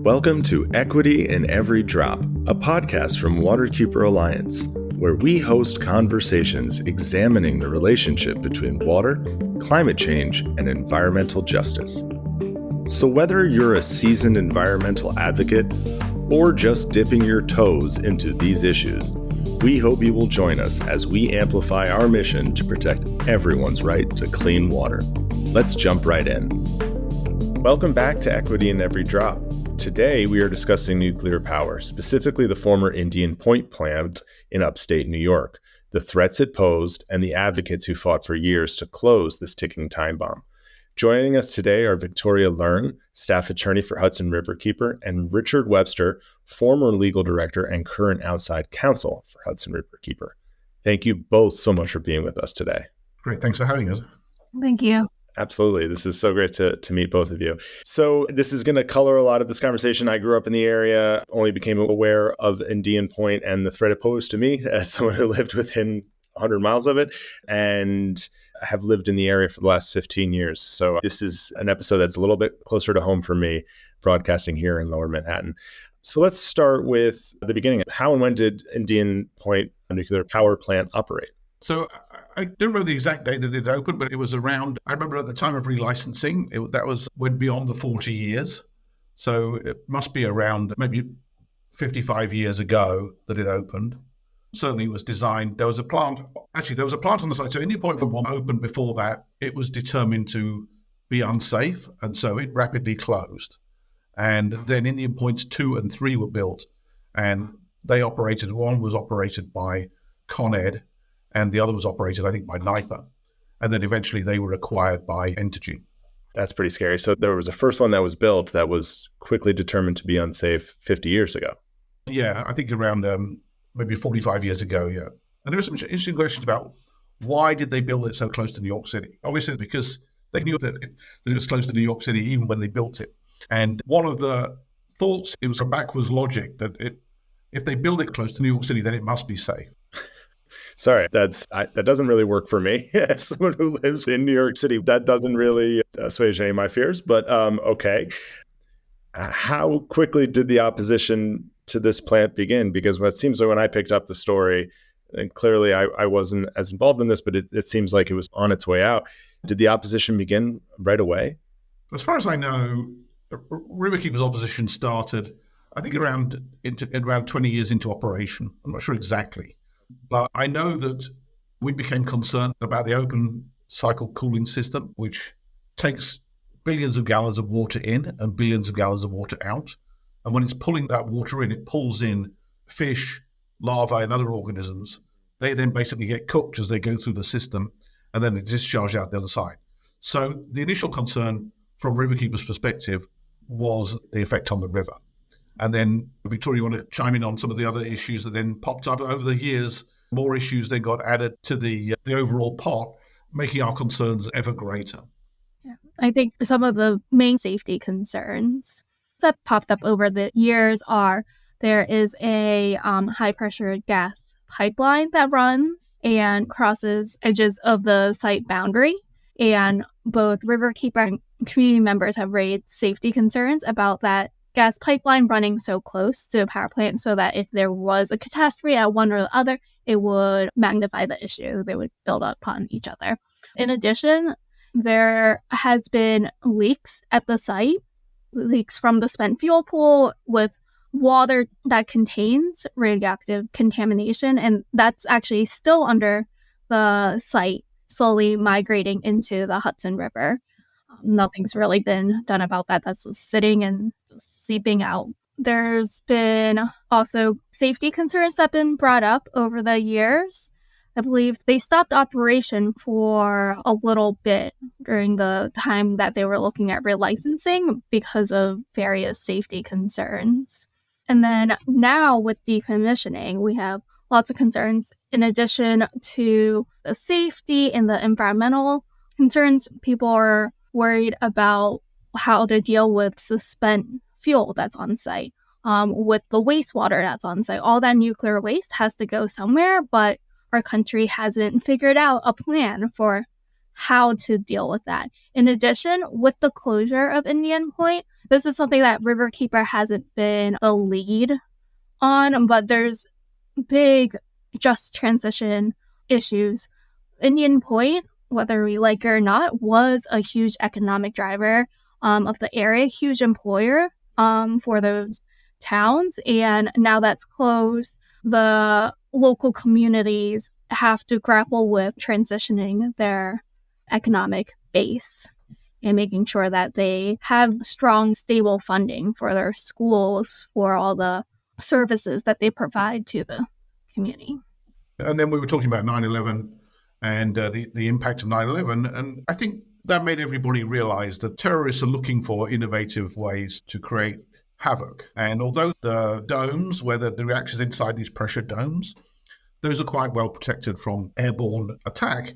Welcome to Equity in Every Drop, a podcast from Waterkeeper Alliance, where we host conversations examining the relationship between water, climate change, and environmental justice. So whether you're a seasoned environmental advocate or just dipping your toes into these issues, we hope you will join us as we amplify our mission to protect everyone's right to clean water. Let's jump right in. Welcome back to Equity in Every Drop. Today, we are discussing nuclear power, specifically the former Indian Point plant in upstate New York, the threats it posed, and the advocates who fought for years to close this ticking time bomb. Joining us today are Victoria Leung, staff attorney for Hudson Riverkeeper, and Richard Webster, former legal director and current outside counsel for Hudson Riverkeeper. Thank you both so much for being with us today. Great. Thanks for having us. Thank you. Absolutely. This is so great to meet both of you. So this is going to color a lot of this conversation. I grew up in the area, only became aware of Indian Point and the threat it posed to me as someone who lived within 100 miles of it and have lived in the area for the last 15 years. So this is an episode that's a little bit closer to home for me, broadcasting here in Lower Manhattan. So let's start with the beginning. How and when did Indian Point nuclear power plant operate? So I don't remember the exact date that it opened, but it was around, I remember at the time of relicensing, that went beyond the 40 years. So it must be around maybe 55 years ago that it opened. Certainly it was designed, there was a plant on the site. So Indian Point 1 opened before that. It was determined to be unsafe, and so it rapidly closed. And then Indian Points 2 and 3 were built, and one was operated by Con Ed, and the other was operated, I think, by NIPA. And then eventually they were acquired by Entergy. That's pretty scary. So there was a first one that was built that was quickly determined to be unsafe 50 years ago. Yeah, I think around maybe 45 years ago, yeah. And there were some interesting questions about why did they build it so close to New York City? Obviously, because they knew that it was close to New York City even when they built it. And one of the thoughts, it was a backwards logic that if they build it close to New York City, then it must be safe. Sorry, that doesn't really work for me. As someone who lives in New York City, that doesn't really assuage any of my fears, but okay. How quickly did the opposition to this plant begin? Because what seems like when I picked up the story, and clearly I wasn't as involved in this, but it seems like it was on its way out. Did the opposition begin right away? As far as I know, Riverkeeper's opposition started, I think, around 20 years into operation. I'm not sure exactly. But I know that we became concerned about the open cycle cooling system, which takes billions of gallons of water in and billions of gallons of water out. And when it's pulling that water in, it pulls in fish, larvae, and other organisms. They then basically get cooked as they go through the system, and then they discharge out the other side. So the initial concern from Riverkeeper's perspective was the effect on the river. And then, Victoria, you want to chime in on some of the other issues that then popped up over the years? More issues then got added to the overall pot, making our concerns ever greater. Yeah. I think some of the main safety concerns that popped up over the years are there is a high-pressure gas pipeline that runs and crosses edges of the site boundary. And both Riverkeeper and community members have raised safety concerns about that gas pipeline running so close to a power plant so that if there was a catastrophe at one or the other, it would magnify the issue. They would build upon each other. In addition, there has been leaks at the site, leaks from the spent fuel pool with water that contains radioactive contamination, and that's actually still under the site, slowly migrating into the Hudson River. Nothing's really been done about that. That's just sitting and just seeping out. There's been also safety concerns that have been brought up over the years. I believe they stopped operation for a little bit during the time that they were looking at relicensing because of various safety concerns. And then now with decommissioning, we have lots of concerns in addition to the safety and the environmental concerns. People are worried about how to deal with spent fuel that's on site, with the wastewater that's on site. All that nuclear waste has to go somewhere, but our country hasn't figured out a plan for how to deal with that. In addition, with the closure of Indian Point, This is something that Riverkeeper hasn't been the lead on, but there's big just transition issues. Indian Point, whether we like it or not, was a huge economic driver of the area, huge employer for those towns. And now that's closed, the local communities have to grapple with transitioning their economic base and making sure that they have strong, stable funding for their schools, for all the services that they provide to the community. And then we were talking about 9/11 and the impact of 9/11. And I think that made everybody realize that terrorists are looking for innovative ways to create havoc. And although the domes, where the reactors inside these pressure domes, those are quite well protected from airborne attack,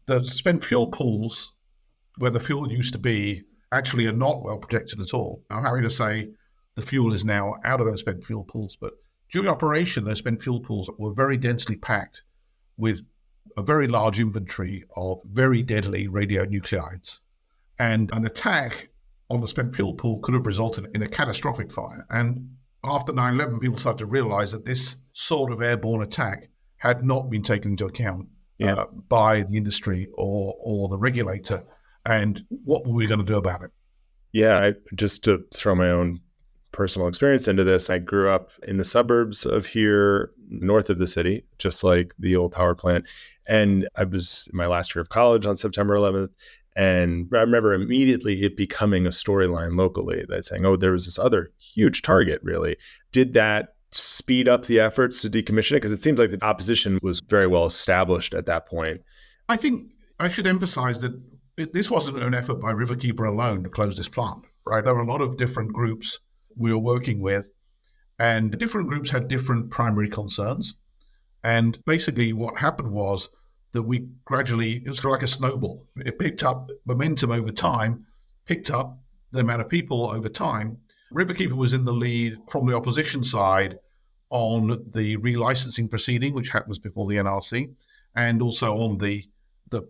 the spent fuel pools, where the fuel used to be, actually are not well protected at all. I'm happy to say the fuel is now out of those spent fuel pools, but during operation, those spent fuel pools were very densely packed with a very large inventory of very deadly radionuclides. And an attack on the spent fuel pool could have resulted in a catastrophic fire. And after 9/11, people started to realize that this sort of airborne attack had not been taken into account by the industry or the regulator. And what were we going to do about it? Yeah, just to throw my own personal experience into this, I grew up in the suburbs of here, north of the city, just like the old power plant. And I was in my last year of college on September 11th. And I remember immediately it becoming a storyline locally, that saying, oh, there was this other huge target, really. Did that speed up the efforts to decommission it? Because it seems like the opposition was very well established at that point. I think I should emphasize that this wasn't an effort by Riverkeeper alone to close this plant, right? There were a lot of different groups we were working with, and different groups had different primary concerns. And basically what happened was that we gradually, it was sort of like a snowball. It picked up momentum over time, picked up the amount of people over time. Riverkeeper was in the lead from the opposition side on the relicensing proceeding, which was before the NRC, and also on the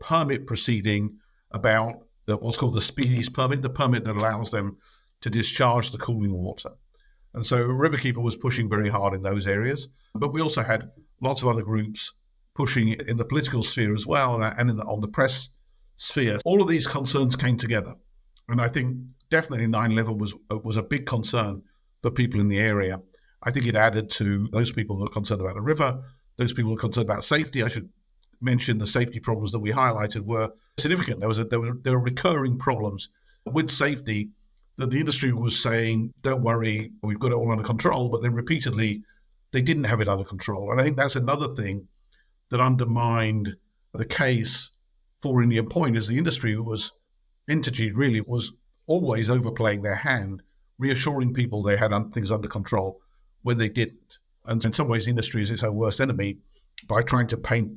permit proceeding about what's called the Speedies permit, the permit that allows them to discharge the cooling water. And so Riverkeeper was pushing very hard in those areas. But we also had lots of other groups pushing in the political sphere as well, and on the press sphere. All of these concerns came together. And I think definitely 9/11 was a big concern for people in the area. I think it added to those people who are concerned about the river, those people who are concerned about safety. I should mention the safety problems that we highlighted were significant. There were recurring problems with safety that the industry was saying, don't worry, we've got it all under control, but then repeatedly they didn't have it under control. And I think that's another thing that undermined the case for Indian Point, is the industry Entergy really was always overplaying their hand, reassuring people they had things under control when they didn't. And in some ways, the industry is its own worst enemy by trying to paint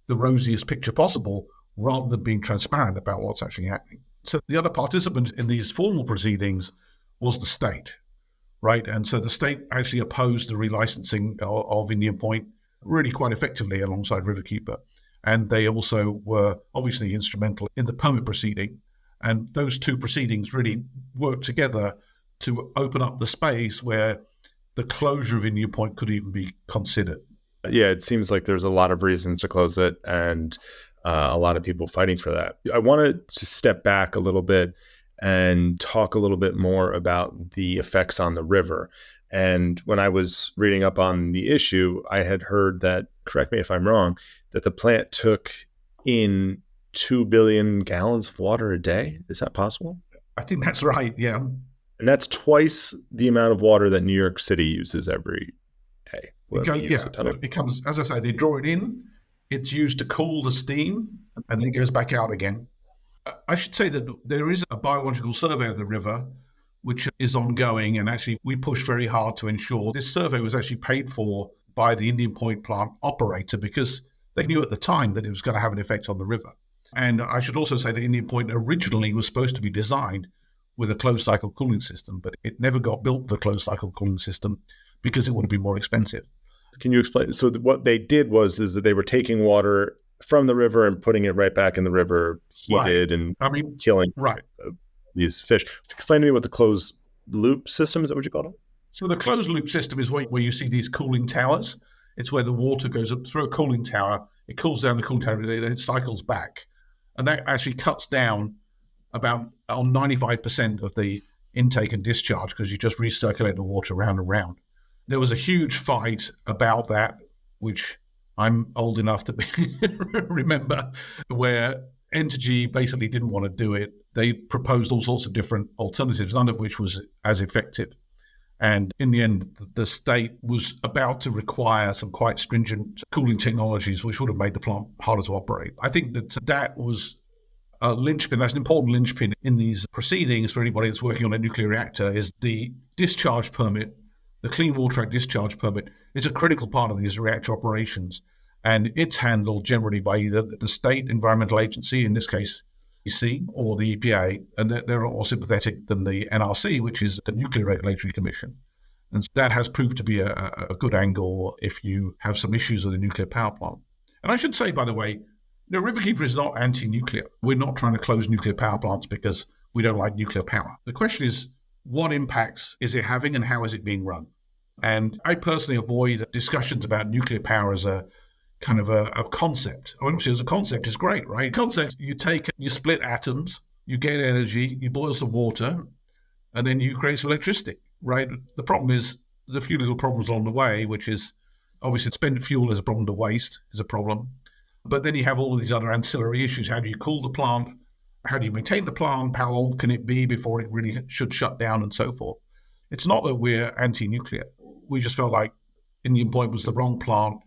the rosiest picture possible rather than being transparent about what's actually happening. So the other participant in these formal proceedings was the state, right? And so the state actually opposed the relicensing of Indian Point really quite effectively alongside Riverkeeper. And they also were obviously instrumental in the permit proceeding. And those two proceedings really worked together to open up the space where the closure of Indian Point could even be considered. Yeah, it seems like there's a lot of reasons to close it, and a lot of people fighting for that. I wanted to step back a little bit and talk a little bit more about the effects on the river. And when I was reading up on the issue, I had heard that, correct me if I'm wrong, that the plant took in 2 billion gallons of water a day. Is that possible? I think that's right, yeah. And that's twice the amount of water that New York City uses every day. It comes, as I say, they draw it in, it's used to cool the steam, and then it goes back out again. I should say that there is a biological survey of the river, which is ongoing, and actually we push very hard to ensure this survey was actually paid for by the Indian Point plant operator, because they knew at the time that it was going to have an effect on the river. And I should also say that Indian Point originally was supposed to be designed with a closed cycle cooling system, but it never got built, the closed cycle cooling system, because it would have been more expensive. Can you explain? So what they did is that they were taking water from the river and putting it right back in the river, heated and killing these fish. Explain to me what the closed loop system, is that what you call it? So the closed loop system is where you see these cooling towers. It's where the water goes up through a cooling tower. It cools down the cooling tower, and it cycles back. And that actually cuts down about on 95% of the intake and discharge because you just recirculate the water round and round. There was a huge fight about that, which I'm old enough to remember, where Entergy basically didn't want to do it. They proposed all sorts of different alternatives, none of which was as effective. And in the end, the state was about to require some quite stringent cooling technologies, which would have made the plant harder to operate. I think that was a linchpin. That's an important linchpin in these proceedings for anybody that's working on a nuclear reactor is the discharge permit. The Clean Water Act discharge permit is a critical part of these reactor operations. And it's handled generally by either the state environmental agency, in this case, EC, or the EPA, and they're a lot more sympathetic than the NRC, which is the Nuclear Regulatory Commission. And that has proved to be a good angle if you have some issues with a nuclear power plant. And I should say, by the way, Riverkeeper is not anti-nuclear. We're not trying to close nuclear power plants because we don't like nuclear power. The question is, what impacts is it having and how is it being run? And I personally avoid discussions about nuclear power as a kind of a concept. I mean, obviously, as a concept, it's great, right? Concept, you split atoms, you get energy, you boil some water, and then you create some electricity, right? The problem is there's a few little problems along the way, which is obviously spent fuel is a problem, the waste is a problem. But then you have all of these other ancillary issues. How do you cool the plant? How do you maintain the plant? How old can it be before it really should shut down and so forth? It's not that we're anti-nuclear. We just felt like Indian Point was the wrong plant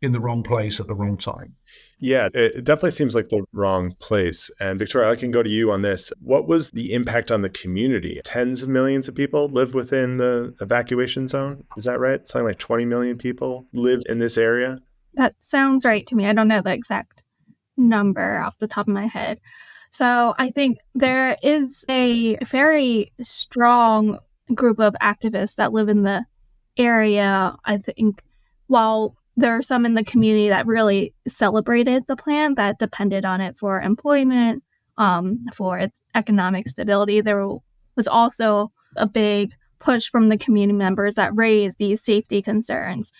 in the wrong place at the wrong time. Yeah, it definitely seems like the wrong place. And Victoria, I can go to you on this. What was the impact on the community? Tens of millions of people live within the evacuation zone. Is that right? Something like 20 million people lived in this area? That sounds right to me. I don't know the exact number off the top of my head. So I think there is a very strong group of activists that live in the area. I think while there are some in the community that really celebrated the plan, that depended on it for employment, for its economic stability, there was also a big push from the community members that raised these safety concerns.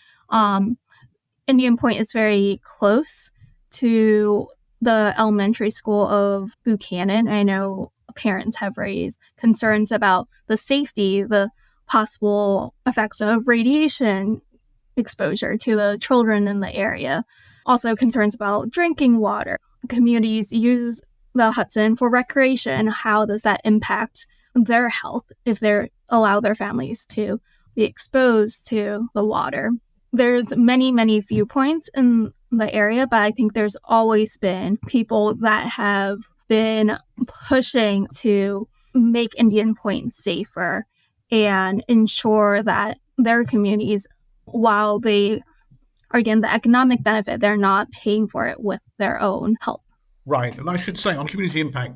Indian Point is very close to the elementary school of Buchanan. I know parents have raised concerns about the safety, the possible effects of radiation exposure to the children in the area. Also concerns about drinking water. Communities use the Hudson for recreation. How does that impact their health if they allow their families to be exposed to the water? There's many viewpoints in the area, but I think there's always been people that have been pushing to make Indian Point safer and ensure that their communities, while they are getting the economic benefit, they're not paying for it with their own health. Right. And I should say on community impact,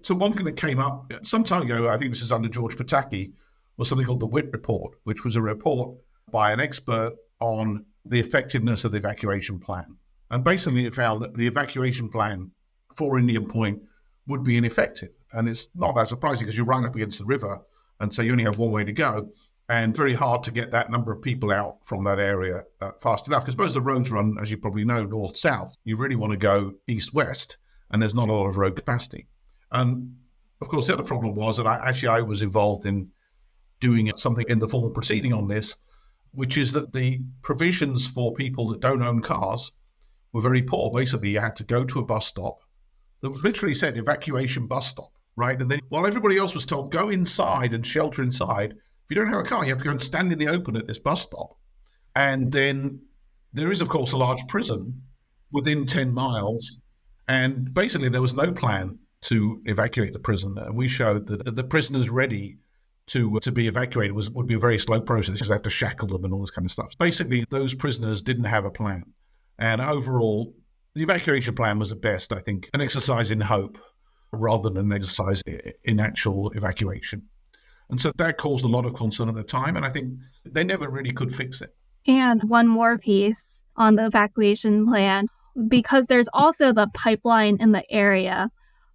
so one thing that came up some time ago, I think this is under George Pataki, was something called the WIT report, which was a report by an expert on the effectiveness of the evacuation plan. And basically it found that the evacuation plan for Indian Point would be ineffective. And it's not that surprising because you're right up against the river, and so you only have one way to go. And very hard to get that number of people out from that area fast enough. Because most of the roads run, as you probably know, north-south. You really want to go east-west, and there's not a lot of road capacity. And, of course, the other problem was that I was involved in doing something in the formal proceeding on this, which is that the provisions for people that don't own cars were very poor. Basically, you had to go to a bus stop that literally said evacuation bus stop, right? And then while everybody else was told, go inside and shelter inside, if you don't have a car, you have to go and stand in the open at this bus stop. And then there is, of course, a large prison within 10 miles. And basically, there was no plan to evacuate the prison. And we showed that the prisoners ready to be evacuated would be a very slow process because they had to shackle them and all this kind of stuff. Basically, those prisoners didn't have a plan. And overall, the evacuation plan was at best, I think, an exercise in hope rather than an exercise in actual evacuation. And so that caused a lot of concern at the time, and I think they never really could fix it. And one more piece on the evacuation plan, because there's also the pipeline in the area,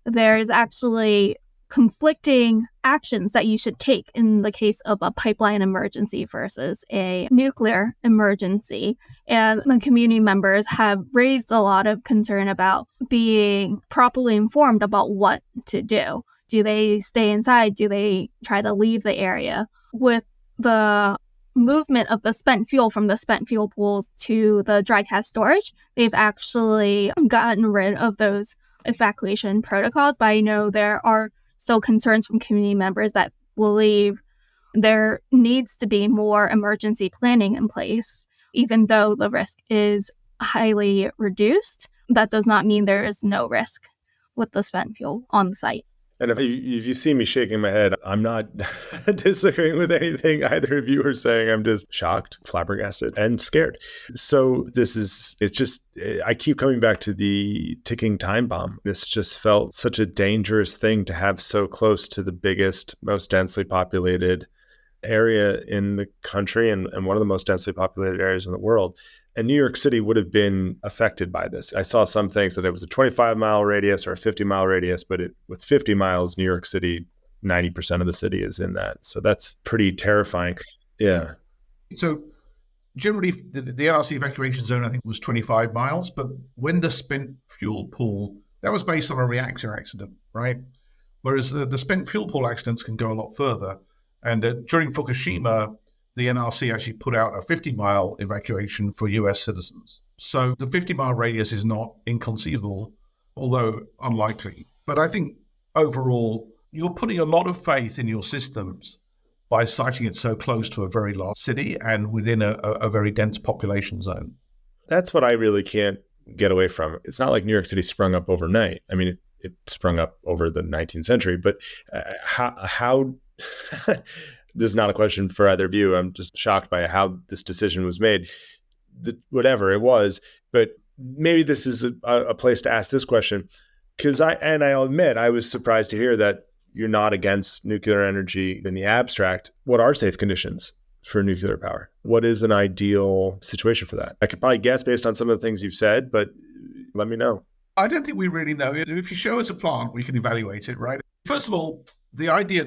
there's actually conflicting actions that you should take in the case of a pipeline emergency versus a nuclear emergency. And the community members have raised a lot of concern about being properly informed about what to do. Do they stay inside? Do they try to leave the area? With the movement of the spent fuel from the spent fuel pools to the dry cask storage, they've actually gotten rid of those evacuation protocols, but I know there are still concerns from community members that believe there needs to be more emergency planning in place. Even though the risk is highly reduced, that does not mean there is no risk with the spent fuel on the site. And if you see me shaking my head, I'm not disagreeing with anything either of you are saying. I'm just shocked, flabbergasted, and scared. So I keep coming back to the ticking time bomb. This just felt such a dangerous thing to have so close to the biggest, most densely populated area in the country and one of the most densely populated areas in the world. And New York City would have been affected by this. I saw some things that it was a 25-mile radius or a 50-mile radius, but with 50 miles, New York City, 90% of the city is in that. So that's pretty terrifying. Yeah. So generally, the NRC evacuation zone, I think, was 25 miles. But when the spent fuel pool, that was based on a reactor accident, right? Whereas the spent fuel pool accidents can go a lot further. And during Fukushima, the NRC actually put out a 50-mile evacuation for US citizens. So the 50-mile radius is not inconceivable, although unlikely. But I think overall, you're putting a lot of faith in your systems by siting it so close to a very large city and within a very dense population zone. That's what I really can't get away from. It's not like New York City sprung up overnight. I mean, it sprung up over the 19th century, but how this is not a question for either of you. I'm just shocked by how this decision was made. Whatever it was, but maybe this is a place to ask this question, because I'll admit I was surprised to hear that you're not against nuclear energy in the abstract. What are safe conditions for nuclear power? What is an ideal situation for that? I could probably guess based on some of the things you've said, but let me know. I don't think we really know. If you show us a plant, we can evaluate it, right? First of all, the idea,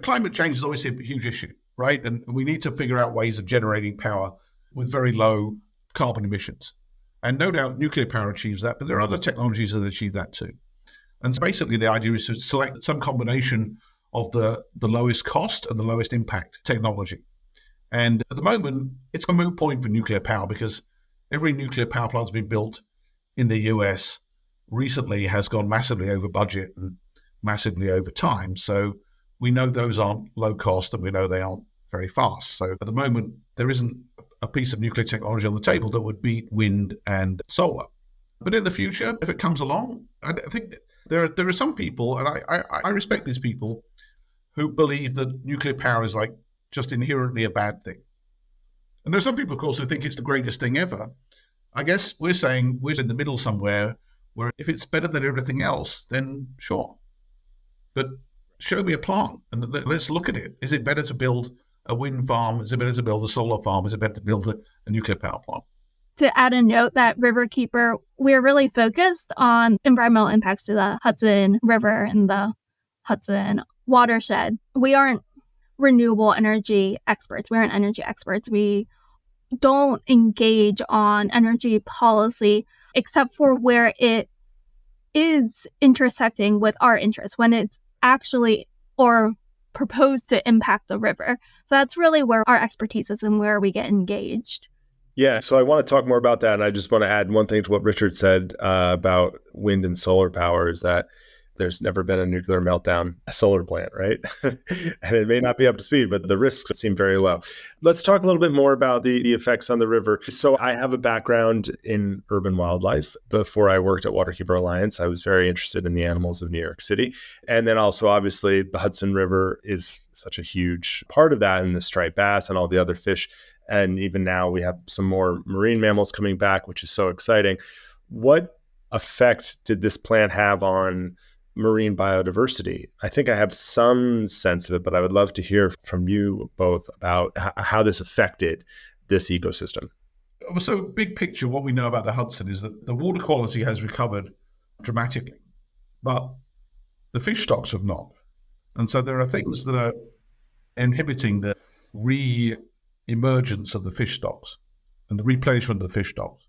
climate change is always a huge issue, right? And we need to figure out ways of generating power with very low carbon emissions. And no doubt nuclear power achieves that, but there are other technologies that achieve that too. And so basically the idea is to select some combination of the lowest cost and the lowest impact technology. And at the moment, it's a moot point for nuclear power because every nuclear power plant that's been built in the US recently has gone massively over budget and massively over time. So we know those aren't low cost and we know they aren't very fast. So at the moment, there isn't a piece of nuclear technology on the table that would beat wind and solar. But in the future, if it comes along, I think there are some people, and I respect these people, who believe that nuclear power is like just inherently a bad thing. And there are some people, of course, who think it's the greatest thing ever. I guess we're saying we're in the middle somewhere where if it's better than everything else, then sure. But show me a plant and let's look at it. Is it better to build a wind farm? Is it better to build a solar farm? Is it better to build a nuclear power plant? To add a note that Riverkeeper, we're really focused on environmental impacts to the Hudson River and the Hudson watershed. We aren't renewable energy experts. We aren't energy experts. We don't engage on energy policy except for where it is intersecting with our interests, when it's actually or proposed to impact the river. So that's really where our expertise is and where we get engaged. Yeah, so I want to talk more about that. And I just want to add one thing to what Richard said about wind and solar power is that there's never been a nuclear meltdown, a solar plant, right? And it may not be up to speed, but the risks seem very low. Let's talk a little bit more about the effects on the river. So I have a background in urban wildlife. Before I worked at Waterkeeper Alliance, I was very interested in the animals of New York City. And then also, obviously, the Hudson River is such a huge part of that, and the striped bass and all the other fish. And even now we have some more marine mammals coming back, which is so exciting. What effect did this plan have on marine biodiversity? I think I have some sense of it, but I would love to hear from you both about how this affected this ecosystem. So big picture, what we know about the Hudson is that the water quality has recovered dramatically. But The fish stocks have not. And so there are things that are inhibiting the re-emergence of the fish stocks and the replenishment of the fish stocks.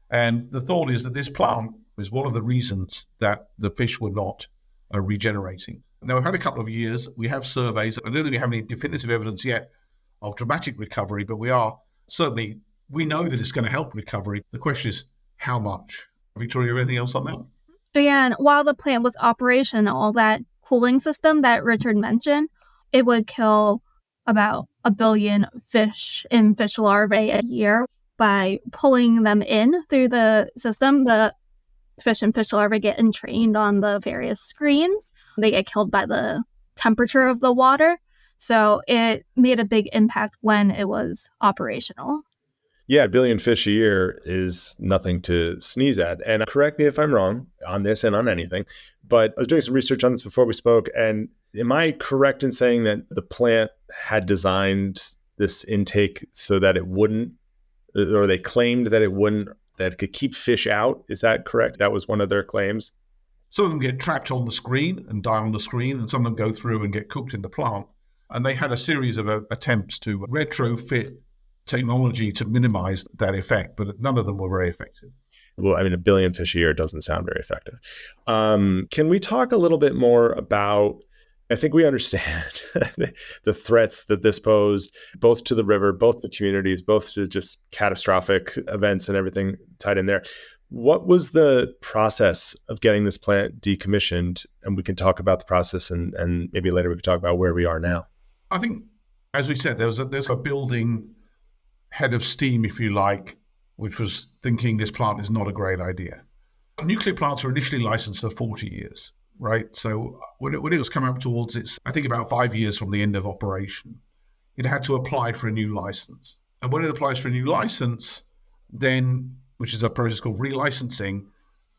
And the thought is that this plant is one of the reasons that the fish were not regenerating. Now, we've had a couple of years. We have surveys. I don't think we have any definitive evidence yet of dramatic recovery, but we know that it's going to help recovery. The question is, how much? Victoria, anything else on that? And while the plant was operational, that cooling system that Richard mentioned, it would kill about 1 billion fish in fish larvae a year. By pulling them in through the system, the fish and fish larvae get entrained on the various screens. They get killed by the temperature of the water. So it made a big impact when it was operational. Yeah, 1 billion fish a year is nothing to sneeze at. And correct me if I'm wrong on this and on anything, but I was doing some research on this before we spoke. And am I correct in saying that the plant had designed this intake so that it wouldn't, or they claimed that that it could keep fish out? Is that correct? That was one of their claims? Some of them get trapped on the screen and die on the screen, and some of them go through and get cooked in the plant. And they had a series of attempts to retrofit technology to minimize that effect, but none of them were very effective. Well, I mean, 1 billion fish a year doesn't sound very effective. Can we talk a little bit more about, I think we understand the threats that this posed, both to the river, both to communities, both to just catastrophic events and everything tied in there. What was the process of getting this plant decommissioned? And we can talk about the process and maybe later we can talk about where we are now. I think, as we said, there's a building head of steam, if you like, which was thinking this plant is not a great idea. Nuclear plants were initially licensed for 40 years, right? So when it was coming up towards its, I think about 5 years from the end of operation, it had to apply for a new license. And when it applies for a new license, then, which is a process called relicensing,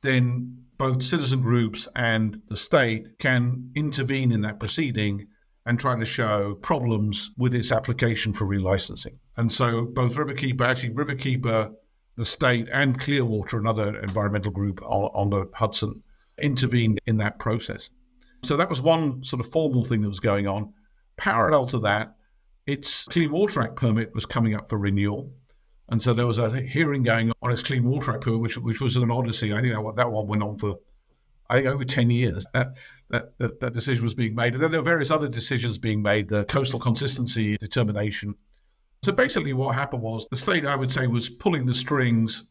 then both citizen groups and the state can intervene in that proceeding and try to show problems with its application for relicensing. And so both Riverkeeper, the state, and Clearwater, another environmental group on the Hudson, intervened in that process. So that was one sort of formal thing that was going on. Parallel to that, its Clean Water Act permit was coming up for renewal. And so there was a hearing going on its Clean Water Act permit, which was an odyssey. I think that one went on for, over 10 years. That decision was being made. And then there were various other decisions being made, the coastal consistency determination. So basically what happened was the state, I would say, was pulling the strings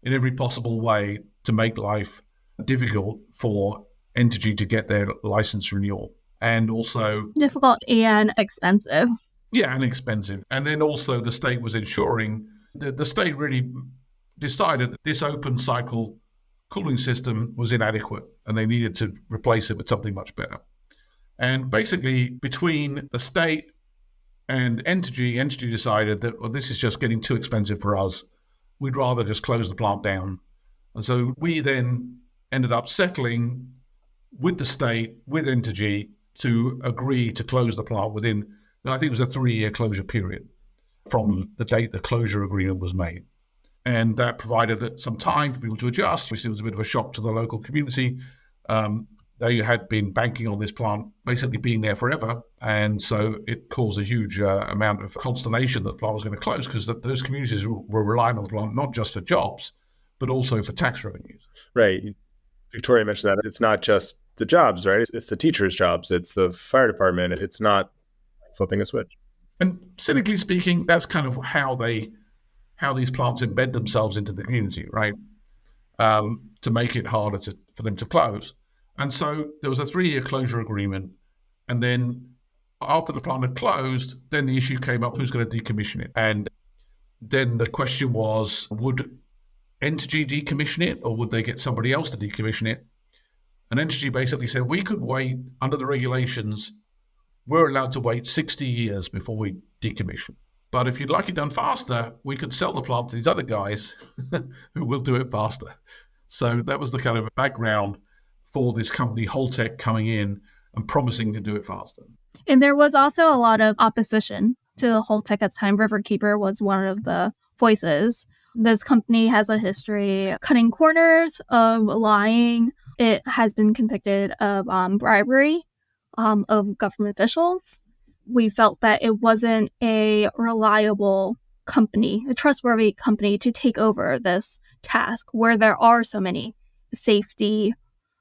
in every possible way to make life difficult for Entergy to get their license renewal. And also difficult and expensive. Yeah, and expensive. And then also the state was ensuring that the state really decided that this open cycle cooling system was inadequate and they needed to replace it with something much better. And basically between the state and Entergy decided that, well, this is just getting too expensive for us. We'd rather just close the plant down. And so we then ended up settling with the state, with Entergy, to agree to close the plant within, I think it was a 3-year closure period from the date the closure agreement was made. And that provided some time for people to adjust, which was a bit of a shock to the local community. They had been banking on this plant basically being there forever. And so it caused a huge amount of consternation that the plant was going to close because those communities were relying on the plant not just for jobs, but also for tax revenues. Right. Victoria mentioned that it's not just the jobs, right? It's the teachers' jobs. It's the fire department. It's not flipping a switch. And cynically speaking, that's kind of how these plants embed themselves into the community, right? To make it harder for them to close. And so there was a 3-year closure agreement. And then after the plant had closed, then the issue came up, who's going to decommission it? And then the question was, would Entergy decommission it or would they get somebody else to decommission it? And Entergy basically said, we could wait under the regulations. We're allowed to wait 60 years before we decommission. But if you'd like it done faster, we could sell the plant to these other guys who will do it faster. So that was the kind of background for this company, Holtec, coming in and promising to do it faster. And there was also a lot of opposition to Holtec at the time. Riverkeeper was one of the voices. This company has a history of cutting corners, of lying, it has been convicted of bribery of government officials. We felt that it wasn't a reliable company, a trustworthy company to take over this task where there are so many safety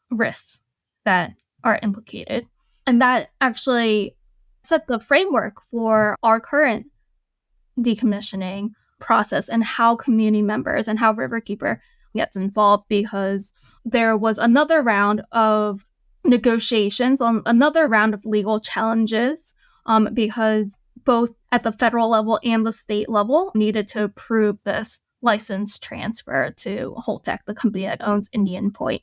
risks that are implicated. And that actually set the framework for our current decommissioning process and how community members and how Riverkeeper gets involved, because there was another round of negotiations on another round of legal challenges because both at the federal level and the state level needed to approve this license transfer to Holtec, the company that owns Indian Point.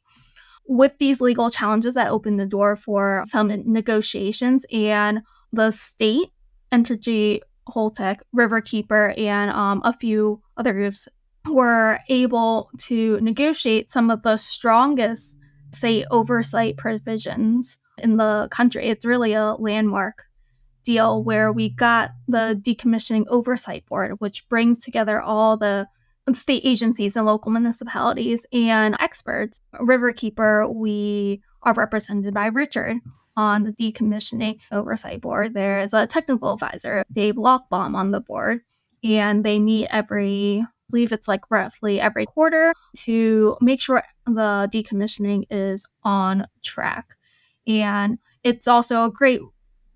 With these legal challenges, that opened the door for some negotiations, and the state entity, Holtec, Riverkeeper, and a few other groups were able to negotiate some of the strongest state oversight provisions in the country. It's really a landmark deal where we got the Decommissioning Oversight Board, which brings together all the state agencies and local municipalities and experts. Riverkeeper, we are represented by Richard on the Decommissioning Oversight Board. There is a technical advisor, Dave Lockbaum, on the board, and they meet I believe it's like roughly every quarter to make sure the decommissioning is on track. And it's also a great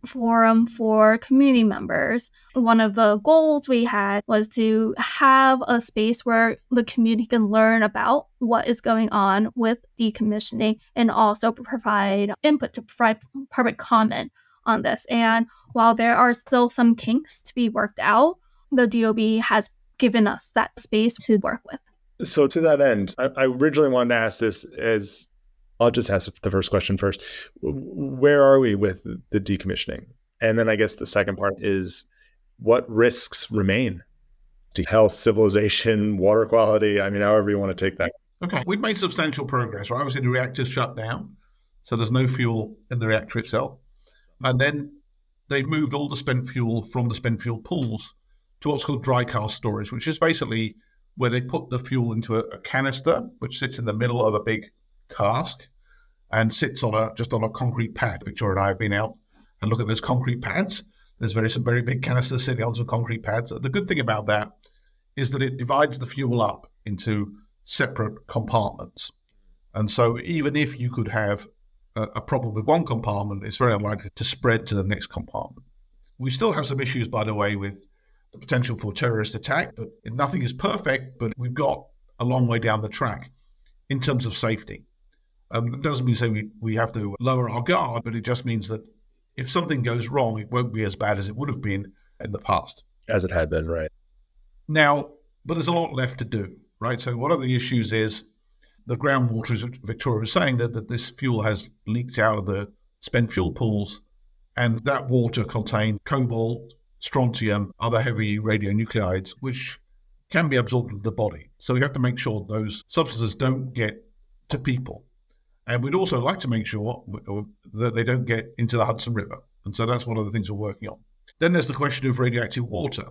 forum for community members. One of the goals we had was to have a space where the community can learn about what is going on with decommissioning and also provide input, to provide public comment on this. And while there are still some kinks to be worked out, the DOB has given us that space to work with. So to that end, I originally wanted to ask this as, I'll just ask the first question first. Where are we with the decommissioning? And then I guess the second part is, what risks remain to health, civilization, water quality? I mean, however you want to take that. Okay, we've made substantial progress, right? Obviously, the reactor's shut down, so there's no fuel in the reactor itself. And then they've moved all the spent fuel from the spent fuel pools to what's called dry cask storage, which is basically where they put the fuel into a canister, which sits in the middle of a big cask and sits on just on a concrete pad. Victoria and I have been out and look at those concrete pads. There's some very big canisters sitting on some concrete pads. The good thing about that is that it divides the fuel up into separate compartments. And so even if you could have a problem with one compartment, it's very unlikely to spread to the next compartment. We still have some issues, by the way, with the potential for terrorist attack, but nothing is perfect, but we've got a long way down the track in terms of safety. It doesn't mean say we have to lower our guard, but it just means that if something goes wrong, it won't be as bad as it would have been in the past. As it had been, right. Now, but there's a lot left to do, right? So one of the issues is the groundwater, as Victoria was saying, that this fuel has leaked out of the spent fuel pools, and that water contained cobalt, strontium, other heavy radionuclides, which can be absorbed into the body. So we have to make sure those substances don't get to people. And we'd also like to make sure that they don't get into the Hudson River. And so that's one of the things we're working on. Then there's the question of radioactive water.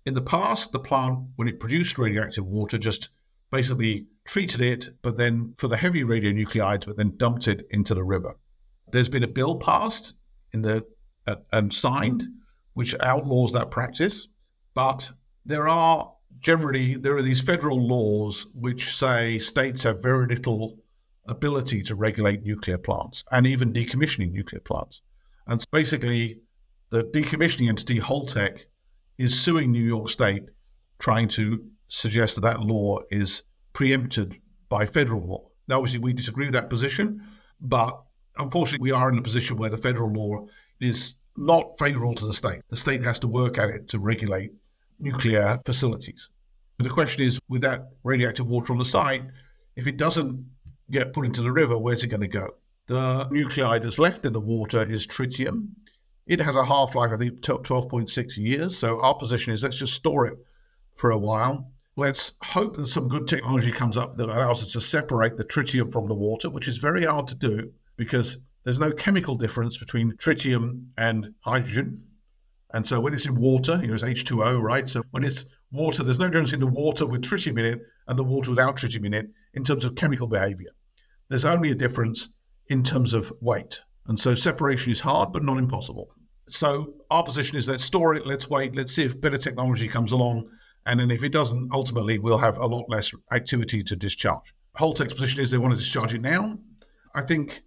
In the past, the plant, when it produced radioactive water, just basically treated it, but then for the heavy radionuclides, but then dumped it into the river. There's been a bill passed and signed, which outlaws that practice. But there are these federal laws which say states have very little ability to regulate nuclear plants and even decommissioning nuclear plants. And basically, the decommissioning entity, Holtec, is suing New York State, trying to suggest that law is preempted by federal law. Now, obviously, we disagree with that position, but unfortunately, we are in a position where the federal law is not favorable to the state. The state has to work at it to regulate nuclear facilities. But the question is, with that radioactive water on the site, if it doesn't get put into the river, where's it going to go? The nuclide that's left in the water is tritium. It has a half-life, I think, 12.6 years. So our position is let's just store it for a while. Let's hope that some good technology comes up that allows us to separate the tritium from the water, which is very hard to do because there's no chemical difference between tritium and hydrogen. And so when it's in water, it's H2O, right? So when it's water, there's no difference in the water with tritium in it and the water without tritium in it in terms of chemical behavior. There's only a difference in terms of weight. And so separation is hard, but not impossible. So our position is let's store it, let's wait, let's see if better technology comes along. And then if it doesn't, ultimately, we'll have a lot less activity to discharge. Holtec's position is they want to discharge it now. I think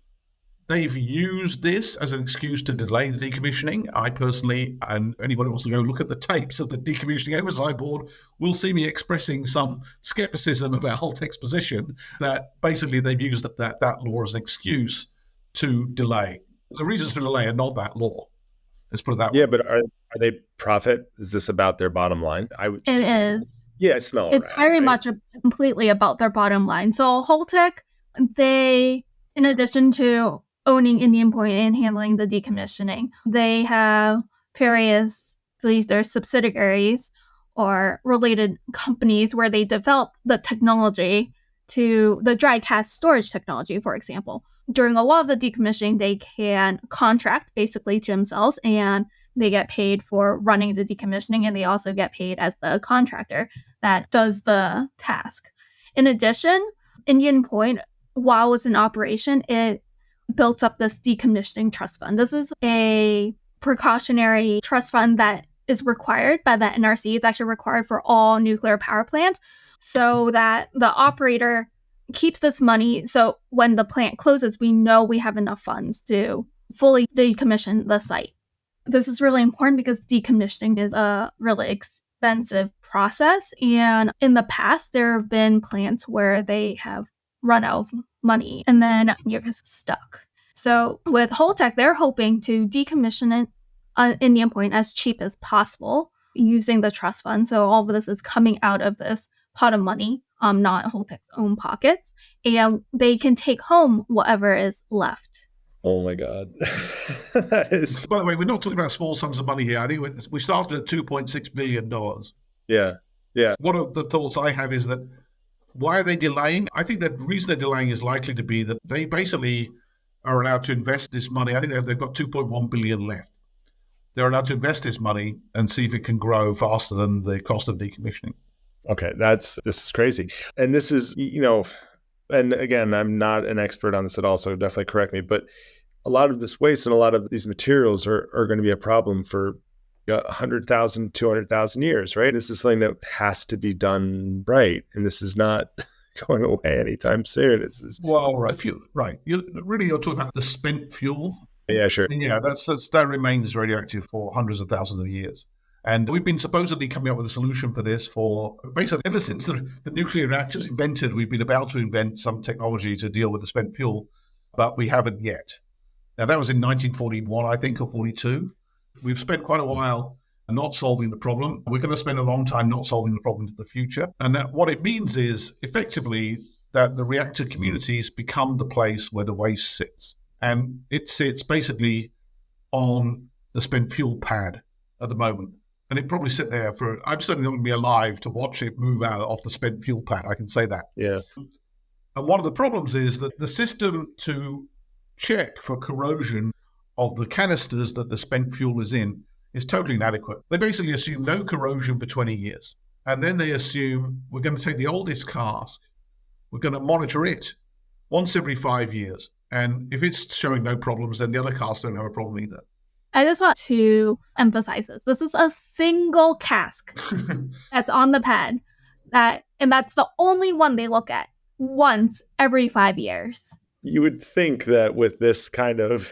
they've used this as an excuse to delay the decommissioning. I personally, and anybody who wants to go look at the tapes of the decommissioning oversight board, will see me expressing some skepticism about Holtec's position that basically they've used that law as an excuse to delay. The reasons for delay are not that law. Let's put it that way. Yeah, but are they profit? Is this about their bottom line? It is. Yeah, it's not. It's very much completely about their bottom line. So Holtec, they, in addition to owning Indian Point and handling the decommissioning, they have various, their subsidiaries or related companies where they develop the technology to the dry cask storage technology, for example. During a lot of the decommissioning, they can contract basically to themselves, and they get paid for running the decommissioning, and they also get paid as the contractor that does the task. In addition, Indian Point, while it's in operation, it built up this decommissioning trust fund. This is a precautionary trust fund that is required by the NRC. It's actually required for all nuclear power plants so that the operator keeps this money. So when the plant closes, we know we have enough funds to fully decommission the site. This is really important because decommissioning is a really expensive process. And in the past, there have been plants where they have run out of money and then you're just stuck. So with Holtec, they're hoping to decommission Indian Point as cheap as possible using the trust fund. So all of this is coming out of this pot of money, not Holtec's own pockets, and they can take home whatever is left. Oh my God. By the way, we're not talking about small sums of money here. I think we started at $2.6 billion. Yeah. Yeah. One of the thoughts I have is that why are they delaying? I think the reason they're delaying is likely to be that they basically are allowed to invest this money. I think they've got $2.1 billion left. They're allowed to invest this money and see if it can grow faster than the cost of decommissioning. Okay, this is crazy. And this is, and again, I'm not an expert on this at all, so definitely correct me, but a lot of this waste and a lot of these materials are going to be a problem for 100,000, 200,000 years, right? This is something that has to be done right. And this is not going away anytime soon. Well, right. You're talking about the spent fuel. Yeah, sure. Yeah, that remains radioactive for hundreds of thousands of years. And we've been supposedly coming up with a solution for this for basically ever since the nuclear reactor was invented. We've been about to invent some technology to deal with the spent fuel, but we haven't yet. Now, that was in 1941, I think, or 42. We've spent quite a while not solving the problem. We're going to spend a long time not solving the problem into the future. And that what it means is effectively that the reactor communities become the place where the waste sits. And it sits basically on the spent fuel pad at the moment. And it probably sit there I'm certainly not going to be alive to watch it move out off the spent fuel pad. I can say that. Yeah. And one of the problems is that the system to check for corrosion of the canisters that the spent fuel is in is totally inadequate. They basically assume no corrosion for 20 years. And then they assume we're going to take the oldest cask, we're going to monitor it once every 5 years. And if it's showing no problems, then the other casks don't have a problem either. I just want to emphasize this. This is a single cask that's on the pad, and that's the only one they look at once every 5 years. You would think that with this kind of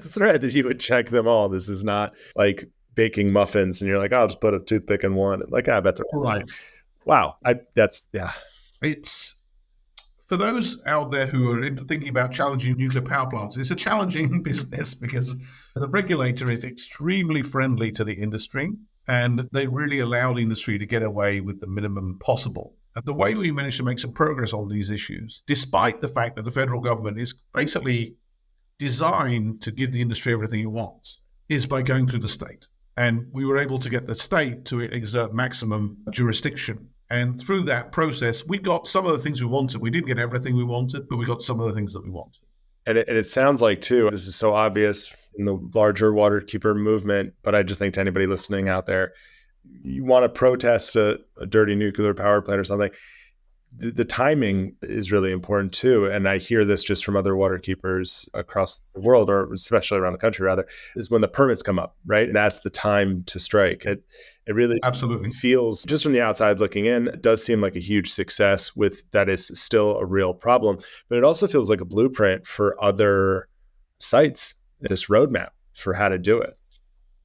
thread that you would check them all. This is not like baking muffins and you're like, I'll just put a toothpick in one. Like, I bet they're right. Wow. Yeah. It's for those out there who are thinking about challenging nuclear power plants, it's a challenging business because the regulator is extremely friendly to the industry and they really allow the industry to get away with the minimum possible. And the way we managed to make some progress on these issues, despite the fact that the federal government is basically designed to give the industry everything it wants, is by going through the state. And we were able to get the state to exert maximum jurisdiction. And through that process, we got some of the things we wanted. We didn't get everything we wanted, but we got some of the things that we wanted. And it sounds like, too, this is so obvious in the larger Waterkeeper movement, but I just think to anybody listening out there, you want to protest a dirty nuclear power plant or something, the timing is really important too. And I hear this just from other water keepers across the world, or especially around the country rather, is when the permits come up, right? And that's the time to strike. It really Absolutely feels, just from the outside looking in, it does seem like a huge success with that is still a real problem. But it also feels like a blueprint for other sites, this roadmap for how to do it.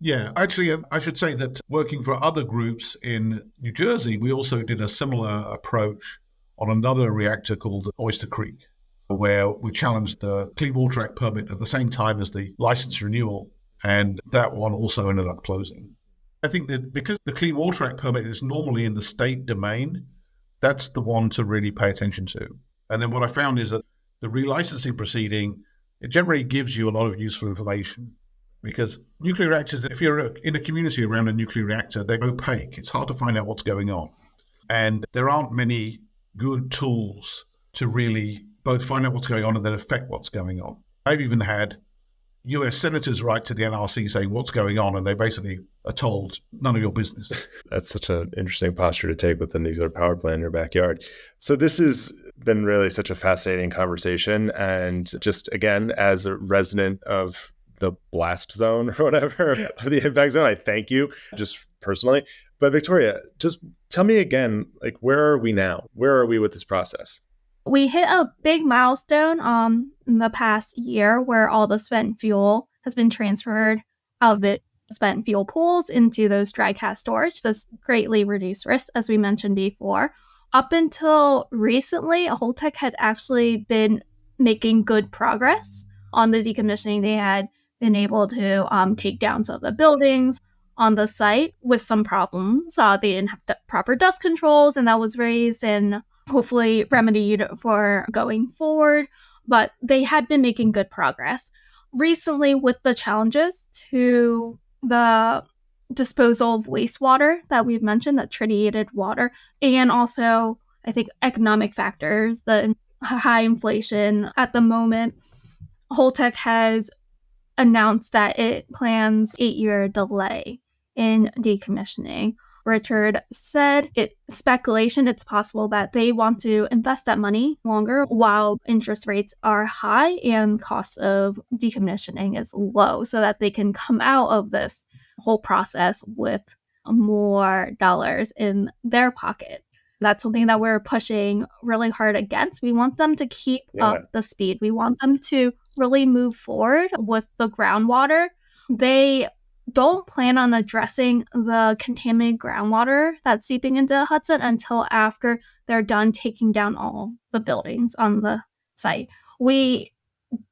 Yeah, actually, I should say that working for other groups in New Jersey, we also did a similar approach on another reactor called Oyster Creek, where we challenged the Clean Water Act permit at the same time as the license renewal, and that one also ended up closing. I think that because the Clean Water Act permit is normally in the state domain, that's the one to really pay attention to. And then what I found is that the relicensing proceeding, it generally gives you a lot of useful information. Because nuclear reactors, if you're in a community around a nuclear reactor, they're opaque. It's hard to find out what's going on. And there aren't many good tools to really both find out what's going on and then affect what's going on. I've even had US senators write to the NRC saying what's going on, and they basically are told none of your business. That's such an interesting posture to take with the nuclear power plant in your backyard. So this has been really such a fascinating conversation. And just again, as a resident of the blast zone or whatever, of the impact zone, I thank you just personally. But Victoria, just tell me again, like, where are we now? Where are we with this process? We hit a big milestone in the past year where all the spent fuel has been transferred out of the spent fuel pools into those dry cask storage. This greatly reduced risk, as we mentioned before. Up until recently, Holtec had actually been making good progress on the decommissioning. They had been able to take down some of the buildings on the site with some problems. They didn't have the proper dust controls, and that was raised and hopefully remedied for going forward. But they had been making good progress. Recently, with the challenges to the disposal of wastewater that we've mentioned, that tritiated water, and also, I think, economic factors, the high inflation at the moment, Holtec has announced that it plans 8-year delay in decommissioning. Richard said it's speculation. It's possible that they want to invest that money longer while interest rates are high and cost of decommissioning is low, so that they can come out of this whole process with more dollars in their pocket. That's something that we're pushing really hard against. We want them to keep up the speed. We want them to really move forward with the groundwater. They don't plan on addressing the contaminated groundwater that's seeping into Hudson until after they're done taking down all the buildings on the site. We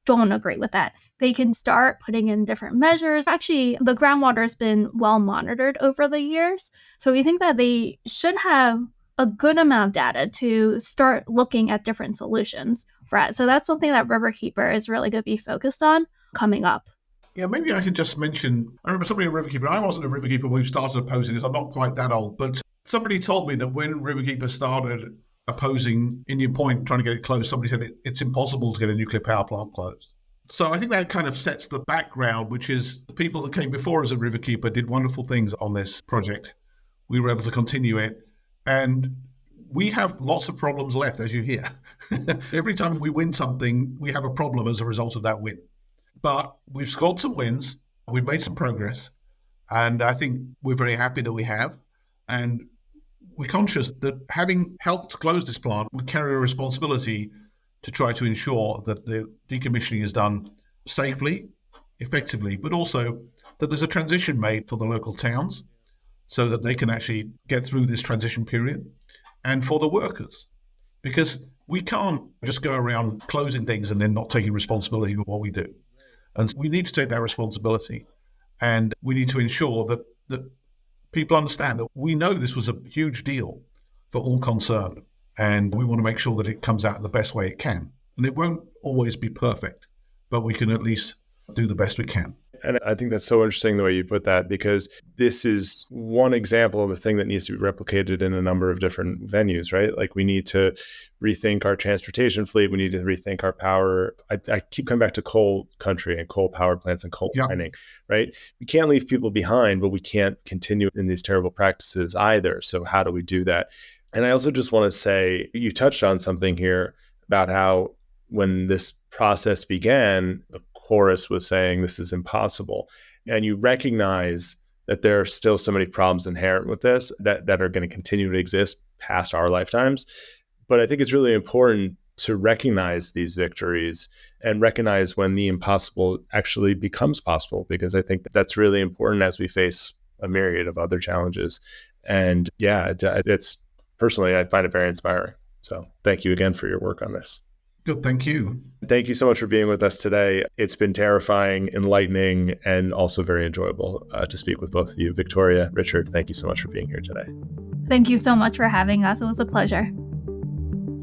don't agree with that. They can start putting in different measures. Actually, the groundwater has been well monitored over the years. So we think that they should have a good amount of data to start looking at different solutions for it. So that's something that Riverkeeper is really going to be focused on coming up. Yeah, maybe I could just mention, I remember somebody at Riverkeeper, I wasn't a Riverkeeper when we started opposing this, I'm not quite that old, but somebody told me that when Riverkeeper started opposing Indian Point, trying to get it closed, somebody said it's impossible to get a nuclear power plant closed. So I think that kind of sets the background, which is the people that came before us at Riverkeeper did wonderful things on this project. We were able to continue it. And we have lots of problems left, as you hear. Every time we win something, we have a problem as a result of that win. But we've scored some wins. We've made some progress. And I think we're very happy that we have. And we're conscious that having helped close this plant, we carry a responsibility to try to ensure that the decommissioning is done safely, effectively, but also that there's a transition made for the local towns so that they can actually get through this transition period, and for the workers. Because we can't just go around closing things and then not taking responsibility for what we do. And so we need to take that responsibility, and we need to ensure that people understand that we know this was a huge deal for all concerned, and we want to make sure that it comes out the best way it can. And it won't always be perfect, but we can at least do the best we can. And I think that's so interesting the way you put that, because this is one example of a thing that needs to be replicated in a number of different venues, right? Like, we need to rethink our transportation fleet. We need to rethink our power. I keep coming back to coal country and coal power plants and coal mining, right? We can't leave people behind, but we can't continue in these terrible practices either. So how do we do that? And I also just want to say, you touched on something here about how when this process began, the chorus was saying this is impossible. And you recognize that there are still so many problems inherent with this that are going to continue to exist past our lifetimes. But I think it's really important to recognize these victories and recognize when the impossible actually becomes possible, because I think that's really important as we face a myriad of other challenges. And yeah, it's personally, I find it very inspiring. So thank you again for your work on this. Good. Thank you. Thank you so much for being with us today. It's been terrifying, enlightening, and also very enjoyable to speak with both of you. Victoria, Richard, thank you so much for being here today. Thank you so much for having us. It was a pleasure.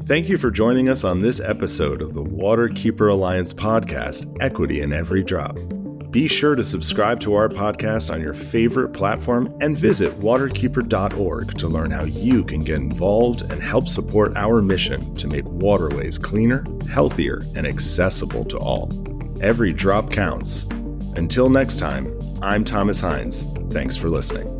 Thank you for joining us on this episode of the Waterkeeper Alliance podcast, Equity in Every Drop. Be sure to subscribe to our podcast on your favorite platform and visit waterkeeper.org to learn how you can get involved and help support our mission to make waterways cleaner, healthier, and accessible to all. Every drop counts. Until next time, I'm Thomas Hynes. Thanks for listening.